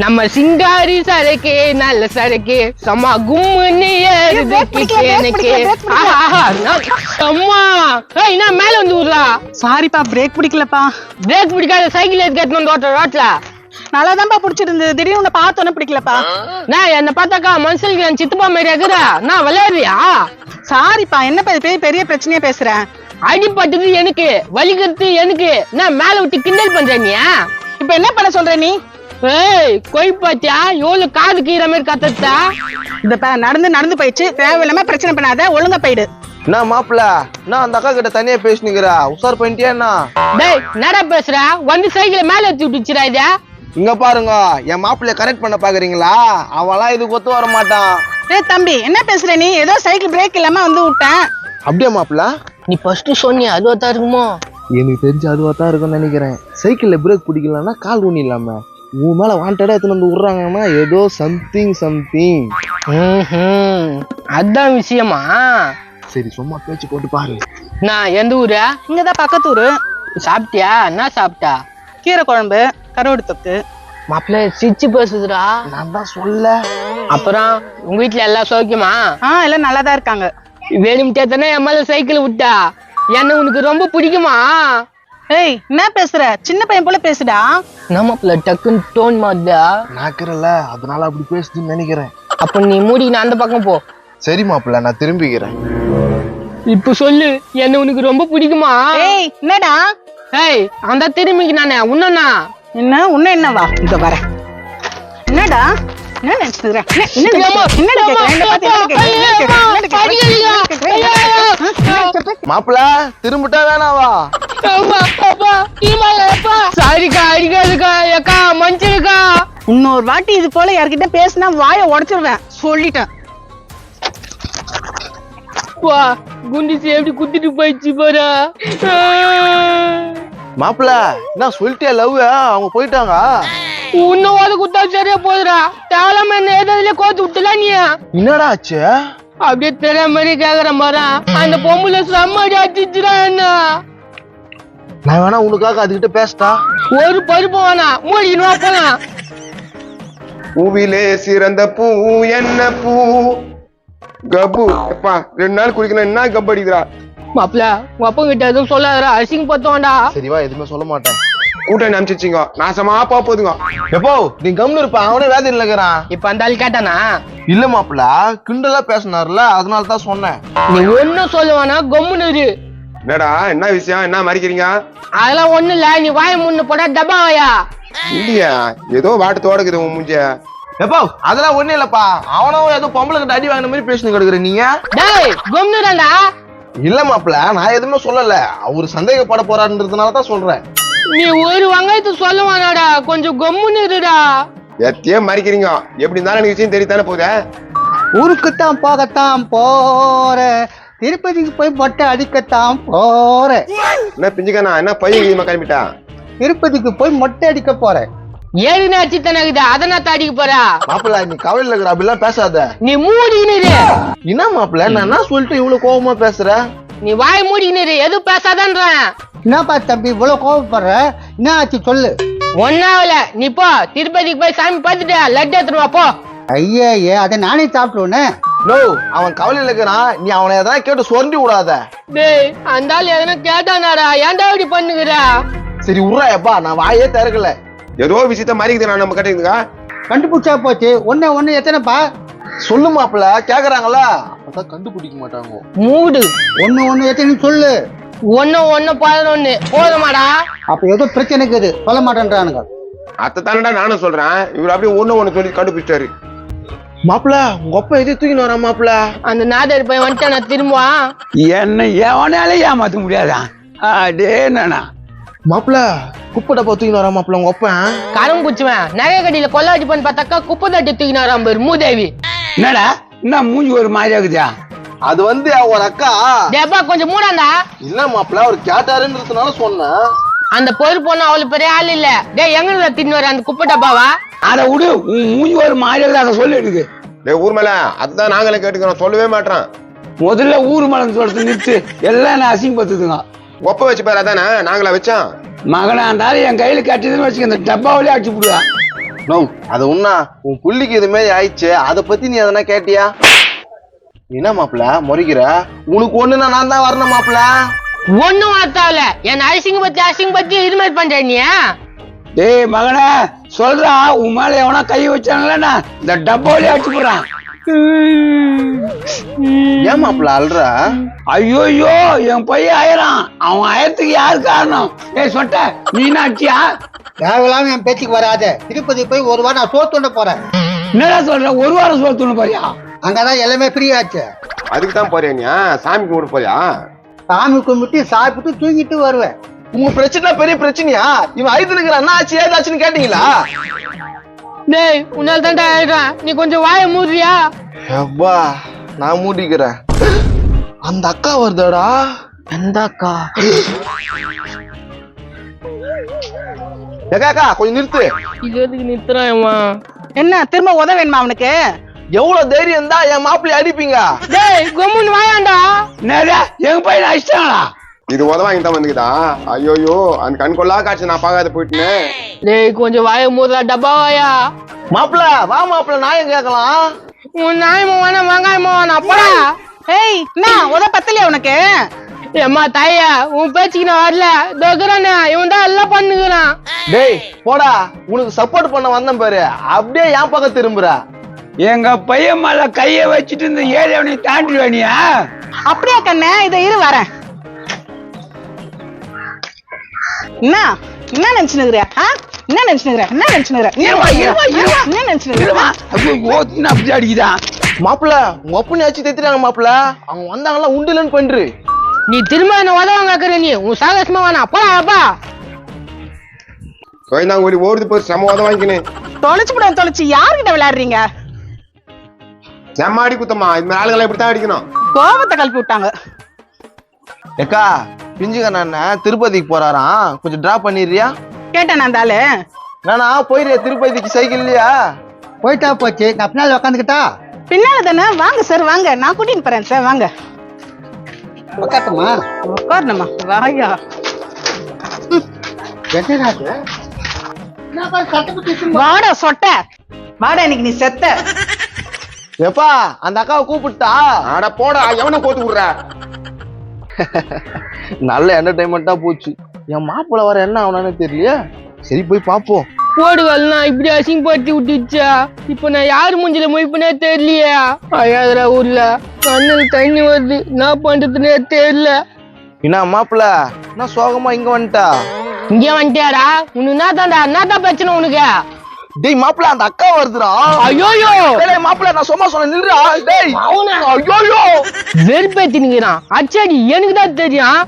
நம்ம சிங்காரி சரக்கு நல்ல சரக்கு சம்மா கும்முன்னு ஏறுது எனக்கு அம்மா என்ன மேல வந்து விடுறா. சாரிப்பா பிரேக் பிடிக்கலப்பா. பிரேக் பிடிக்காத சைக்கிள் எதுக்கு எடுத்துன்னு வந்து ஓட்டுற ரோட்ல? நல்லாதான்ப்பா பிடிச்சிருந்தது, திடீர்னு உன்னை பார்த்தோன்னு பிடிக்கலப்பா. நான் என்ன பார்த்தாக்கா மனுஷனுக்கு என் சித்தப்பா மாதிரி இருக்குதா? நான் விளையாடுறியா? சாரிப்பா, என்ன பெரிய பிரச்சனையா பேசுறேன். அடிப்பட்டது எனக்கு, வலிக்கிறது எனக்கு, நான் மேல விட்டு கிண்டல் பண்ற நீ. இப்ப என்ன பண்ண சொல்ற நீ? ஏய் கொய் பாத்தியா எவ்வளவு காது கீற மாதிரி கத்தா. இந்த நடந்து போயிடுச்சு, தேவையில்லாம பிரச்சனை பண்ணாத, ஒழுங்கா போயிடு. என்ன மாப்பிள்ள, நான் அந்த அக்கா கிட்ட தனியா பேசினுக்கிறா, உசார் பண்ணிட்டியா என்ன? டேய் நட பேசுற, வந்து சைக்கிள் மேல ஏத்தி விட்டுச்சுடா இத. இங்க பாருங்க, என் மாப்பிள்ளைய கரெக்ட் பண்ண பாக்குறீங்களா? அவளா இதுக்கு ஒத்து வர மாட்டான். ஏய் தம்பி, என்ன பேசுற நீ? ஏதோ சைக்கிள் பிரேக் இல்லாம வந்து விட்டேன். அப்படியே மாப்பிள்ள, நீ ஃபர்ஸ்ட் சொன்னியா அதுவா தான் இருக்குமோ? எனக்கு தெரிஞ்சு அதுவா தான் இருக்கும்னு நினைக்கிறேன். சைக்கிள்ல பிரேக் பிடிக்கலன்னா கால் ஊனி இல்லாம உன் மேல வாண்டடா எடுத்துன்னு வந்து விடுறாங்கன்னா ஏதோ சம்திங். அதான் விஷயமா? சரி சும்மா பேச்சு போட்டு பாரு. நான் எந்த ஊரு? இங்கதான் பக்கத்தூரு. சாப்பிட்டியா? என்ன சாப்பிட்டா? கீரை குழம்பு, கருவாடு தொக்கு. மாப்பிள்ள சிரிச்சு பேசுதுடா. நான் தான் சொல்ல. அப்புறம் உங்க வீட்டுல எல்லாம் சௌக்கியமா? எல்லாம் நல்லாதான் இருக்காங்க. வேணும்ட்டே தானே என் மேல சைக்கிள் விட்டா? என்ன உனக்கு ரொம்ப பிடிக்குமா? ஏய் என்ன பேசுற? சின்ன பையன் போல பேசுடா. நம்மள டக்குன்னு டோன் மாறுதா? நாக்குறல, அதனால அப்படி பேசுதுன்னு நினைக்கிறேன். அப்ப நீ மூடி, நான் அந்த பக்கம் போ. சரி மாப்பிள்ள, நான் திரும்பிக்கிறேன். இப்ப சொல்லு, என்ன உனக்கு ரொம்ப பிடிக்குமா? ஏய் என்னடா? ஏய் அந்த திரும்பிக்கு நானே உன்னண்ணா. உன்ன என்னவா? இங்க வர. என்னடா என்ன நினைச்சுக்கிற? மாப்பிள்ள திரும்பிட்டா வேணாவா? சாரிக்கா, அடிக்காதுக்கா, ஏக்கா மன்னிச்சிருக்கா. இன்னொரு வாட்டி இது போல யார்கிட்ட பேசினா வாயை உடைச்சிருவேன், சொல்லிட்டேன். வா குண்டிச்சு எப்படி குத்திட்டு போயிடுச்சு பாரு. மாப்பிள்ள நான் சொல்லிட்டே லவ், அவங்க போயிட்டாங்க. இன்னும் அது குத்தா சரியா போதுடா. தேவலாம என்ன ஏதாவது கோத்து விட்டுல நீ. என்னடா ஆச்சு? அப்படியே தெரிய மாதிரி கேக்குற மாதிரி அந்த பொம்பளை செம்மடி அடிச்சுடா என்ன. நான் வேணா உனக்காக அதுகிட்ட பேசிட்டா. ஒரு பருப்பு வேணா, மூடிக்கணுமா போலாம். பூவிலே சிறந்த பூ என்ன பூ? கப்பு. எப்பா 2 நாள் குடிக்கணும், என்ன கப்பு அடிக்கிறா? மாப்பிள உங்க அப்பா கிட்ட எதுவும் சொல்லாதடா, அசிங்க பத்தோண்டா. சரிவா, எதுவுமே சொல்ல மாட்டேன். கூட்டம் அனுப்பிச்சிங்க, நாசமா போதுங்க. எப்போ நீ கம்னு இருப்ப, அவனே வேதனை இல்லைங்கிறான். இப்ப அந்த ஆள் கேட்டானா? இல்ல மாப்பிள்ள, கிண்டலா பேசினார்ல, அதனால தான் சொன்னேன். நீ ஒன்னும் சொல்லுவானா, கம்முன்னு இரு. என்னடா என்ன விஷயம், என்ன மறைக்கிறீங்க? அதெல்லாம் ஒண்ணு இல்ல, நீ வாய முன்னு போட டப்பாவையா. இல்லையா, ஏதோ வாட்டு தோடக்குது உன் மூஞ்சிய. எப்போ அதெல்லாம் ஒண்ணு இல்லப்பா, அவனும் ஏதோ பொம்பளை கிட்ட அடி வாங்கின மாதிரி பேசினு கிடக்குற நீங்க. டேய் கம்முனுடா. இல்ல மாப்பிள்ள, நான் எதுவுமே சொல்லல, அவரு சந்தேகப்பட போறாருன்றதுனால தான் சொல்றேன். நீ ஒரு வெங்காயத்தை சொல்லுவானாடா, கொஞ்சம் கம்முன்னு இருடா. எத்தையே மறைக்கிறீங்க, எப்படி இருந்தாலும் எனக்கு விஷயம் தெரியத்தானே போகுது. ஊருக்குத்தான் போகத்தான் போற, திருப்பதிக்கு போய் மொட்டை அடிக்கத்தான் போற. என்ன பிஞ்சுக்கானா, என்ன பையன் கிளம்பிட்டா? திருப்பதிக்கு போய் மொட்டை அடிக்க போற. ஏழுன்னு அடிச்சுதானே அதை நான் தாடிக்க போறா. மாப்பிள்ள நீ கவலையில இருக்கிற, அப்படிலாம் பேசாத. நீ மூடிக்கினு இரு. என்ன மாப்பிள்ள, நான் என்ன சொல்லிட்டு இவ்வளவு கோபமா பேசுற? நீ வாய் மூடிக்கினு இரு, எதுவும் பேசாதன்றேன். என்னப்பா தம்பி இவ்வளவு கோவப்படுற? என்ன ஆச்சு சொல்லு. ஒன்னாவல நீ போ, திருப்பதிக்கு போய் சாமி பார்த்துட்டு லட்டு எடுத்துருவா போ. ஐயே, அதை நானே சாப்பிடுவேன்னு. நோ, அவன் கவலையில இருக்கிறான், நீ அவனை எதனா கேட்டு சொரண்டி விடாத. டேய் அந்த ஆள் எதனா கேட்டானாடா, ஏன்டா இப்படி பண்ணுகிற? சரி உர்றா எப்பா, நான் வாயே திறக்கல. ஏதோ விஷயத்த மறைக்குது, நான் நம்ம கிட்ட கண்டுபிடிச்சா போச்சு. ஒன்னு எத்தனைப்பா? சொல்லு மாப்பிள்ள, கேக்குறாங்களா, அப்பதான் கண்டுபிடிக்க மாட்டாங்க. மூடு. ஒன்னு எத்தனை சொல்லு. ஒன்னு 11 போதுமாடா? அப்ப ஏதோ பிரச்சனை இருக்குது, சொல்ல மாட்டேன்றானுங்க. அத்தைத்தானடா நானும் சொல்றேன், இவர் அப்படியே ஒண்ணு சொல்லி கண்டுபிடிச்சாரு. மாப்பிள்ள உங்க அப்பா எது தூக்கின்னு வரா மாப்பிள்ள? அந்த நாதர் போய் வந்துட்டு நான் திரும்புவான். என்ன எவனாலே ஏமாத்த முடியாதான்? அடே நானா மாப்பிள்ள குப்பை டப்பா தூக்கின்னு வரா மாப்பிள்ள உங்க அப்பா? கரம் பூச்சுவேன், நகை கடியில கொள்ளாடி பண்ணி பார்த்தாக்கா குப்பை தட்டி தூக்கினாராம் பேர் மூதேவி. என்னடா என்ன மூஞ்சி ஒரு மாதிரி ஆகுதா? அது வந்து ஒரு அக்கா. டேப்பா கொஞ்சம் மூடாண்டா. இல்ல மாப்பிள்ள, அவர் கேட்டாருன்றதுனால சொன்னேன். அந்த பொறுப்பு ஒண்ணு அவ்வளவு பெரிய ஆள் இல்ல. டேய் எங்க தின்னு வர அந்த குப்பை டப்பாவா? அத விடு, உன் மூஞ்சி ஒரு மாதிரி ஆகுது, அதை சொல்லு எனக்கு. டேய் ஊர் மேல, அதுதான் நாங்களே கேட்டுக்கிறோம், சொல்லவே மாட்டோம். முதல்ல ஊர் மலம் சொல்றது நிறுத்து, எல்லாம் என்ன அசிங்கப்படுத்துதுங்க. ஒப்ப வச்சு பாரு, அதானே நாங்களா வச்சோம். மகனா இருந்தாலும் என் கையில கட்டிதுன்னு வச்சுக்க, இந்த டப்பாவிலே அடிச்சு விடுவேன். நோ அது உன்னா உன் புள்ளிக்கு இது மாதிரி ஆயிடுச்சு அதை பத்தி நீ எதனா கேட்டியா? என்ன மாப்பிள முறைக்கிற? உனக்கு ஒண்ணுன்னா நான் தான் வரணும் மாப்பிள. ஒண்ணும் வார்த்தால என் அசிங்கப்பத்தி இது மாதிரி பண்ற நீ? டேய் மகனே சொல்றா, உன் மேல எவனா கை வச்சாங்களா இந்த டப்பாவிலே அடிச்சு போறான். ஏன் மாப்பிள அல்ற? ஐயோ என் பையன் ஆயிரான். அவன் ஆயிரத்துக்கு யாரு காரணம்? சொட்ட நீ நாச்சியா? தேவையில்லாம என் பேச்சுக்கு வராத. திருப்பதி போய் ஒரு வாரம் நான் சோத்துண்ட போறேன். என்னடா சொல்ற? ஒரு வாரம் சோத்துன்னு போறியா? அங்கதான் எல்லாமே ஃப்ரீ ஆச்சு. அதுக்கு தான் போறியா நீ? சாமி கும்பிட போறியா? சாமி கும்பிட்டு சாப்பிட்டு தூங்கிட்டு வருவேன். உங்க பிரச்சனை பெரிய பிரச்சனையா? இவன் ஐந்து இருக்கிற அண்ணா ஆச்சு ஏதாச்சுன்னு கேட்டீங்களா? டேய் உன்னால தான்டா ஆயிடுறான். நீ கொஞ்சம் வாயை மூடுறியா? அப்பா நான் மூடிக்கிறேன். அந்த அக்கா வருதாடா. எந்த அக்கா? அக்கா கொஞ்சம் நிறுத்து. இது எதுக்கு நிறுத்துறான்? என்ன திரும்ப உதவ வேணுமா அவனுக்கு? எவ்வளவு தைரியம் தான் என் மாப்பிள்ளை அடிப்பீங்க? டேய் கம்முன்னு வாயாண்டா. என்னடா எங்க பையன் அடிச்சிட்டாங்களா? இது உதவாங்கி தான் வந்துக்குதா? ஐயோயோ அந்த கண் கொள்ளா காட்சி நான் பார்க்காத போயிட்டுனே. டேய் கொஞ்சம் வாயை மூடுறா டப்பா வாயா. மாப்பிள்ள வா மாப்பிள்ள நாயம் கேட்கலாம். உன் நாயமா வேணா வெங்காயமா வேணா அப்படா. ஏய் என்ன உத பத்தலையா உனக்கு? ஏம்மா தாயா உன் பேச்சுக்கு நான் வரல. தொகுறானே இவன் தான் எல்லாம் பண்ணுகிறான். டேய் போடா, உனக்கு சப்போர்ட் பண்ண வந்தேன் பாரு, அப்படியே என் பக்கம் திரும்புற. எங்க பையன் மேல கைய வச்சுட்டு இந்த ஏரியாவை தாண்டி வேணியா? அப்படியா கண்ணே? இதை இரு வரேன். என்ன என்ன நினைச்சுனுக்குற? என்ன நினைச்சுனுக்குற? என்ன நினைச்சுனுக்குற? என்ன நினைச்சுனுக்குற? அப்படி அடிக்குதான் மாப்பிள்ள உங்க அப்பனி ஆச்சு தேத்துறாங்க மாப்பிள்ள. அவங்க வந்தாங்களா உண்டுலன்னு பண்று. நீ திரும்ப என்ன உதவ கேக்குற? நீ உன் சாகசமா வேணா அப்பா அப்பா. கோயந்தாங்க ஓடி ஓடுது போய் செம உதவாங்கினேன். தொலைச்சு யாருக்கிட்ட விளையாடுறீங்க? செம்ம அடி குத்தம்மா. இது மாதிரி ஆளுங்களை இப்படித்தான் அடிக்கணும். கோபத்தை கல்பி விட்டாங்க. ஏக்கா பிஞ்சுக்க நான் திருப்பதிக்கு போறாராம், கொஞ்சம் டிராப் பண்ணிடுறியா? கேட்டேன் அந்த ஆளு. நானா போயிடுறியா திருப்பதிக்கு சைக்கிள் இல்லையா? போயிட்டா போச்சு. நான் பின்னால உக்காந்துக்கிட்டா பின்னால தானே? வாங்க சார் வாங்க, நான் கூட்டிட்டு போறேன் சார் வாங்க. உட்காட்டுமா? உட்காரணுமா? வாயா. வாடா சொட்ட வாடா, இன்னைக்கு நீ செத்த. எப்பா அந்த அக்காவை கூப்பிட்டா? ஆட போடா, எவனை கோத்து விடுற? நல்ல என்டர்டைன்மெண்டா போச்சு. என் மாப்பிள்ள வர என்ன ஆகணும்னு தெரியலையே. சரி போய் பாப்போம். போடுகள்னா இப்படி அசிங்கப்படுத்தி விட்டுச்சா? இப்ப நான் யாரு மூஞ்சில மொய்ப்புனே தெரியலையா? அழாதுரா ஊர்ல கண்ணுல தண்ணி வருது. என்ன பண்றதுன்னே தெரியல. என்ன மாப்பிள்ள என்ன சோகமா இங்க வந்துட்டா? இங்க வந்துட்டியாடா? உனக்கு என்னதான் பிரச்சனை உனக்கு? டேய் மாப்பிள்ள அந்த அக்கா வருதுடா. ஐயோயோ டேய் மாப்பிள்ள நான் சும்மா சொன்ன நில்லுடா. டேய் அவனா ஐயோயோ வெறுப்பேத்தி நிக்கிறான். அச்சாடி எனக்கு தான் தெரியும்.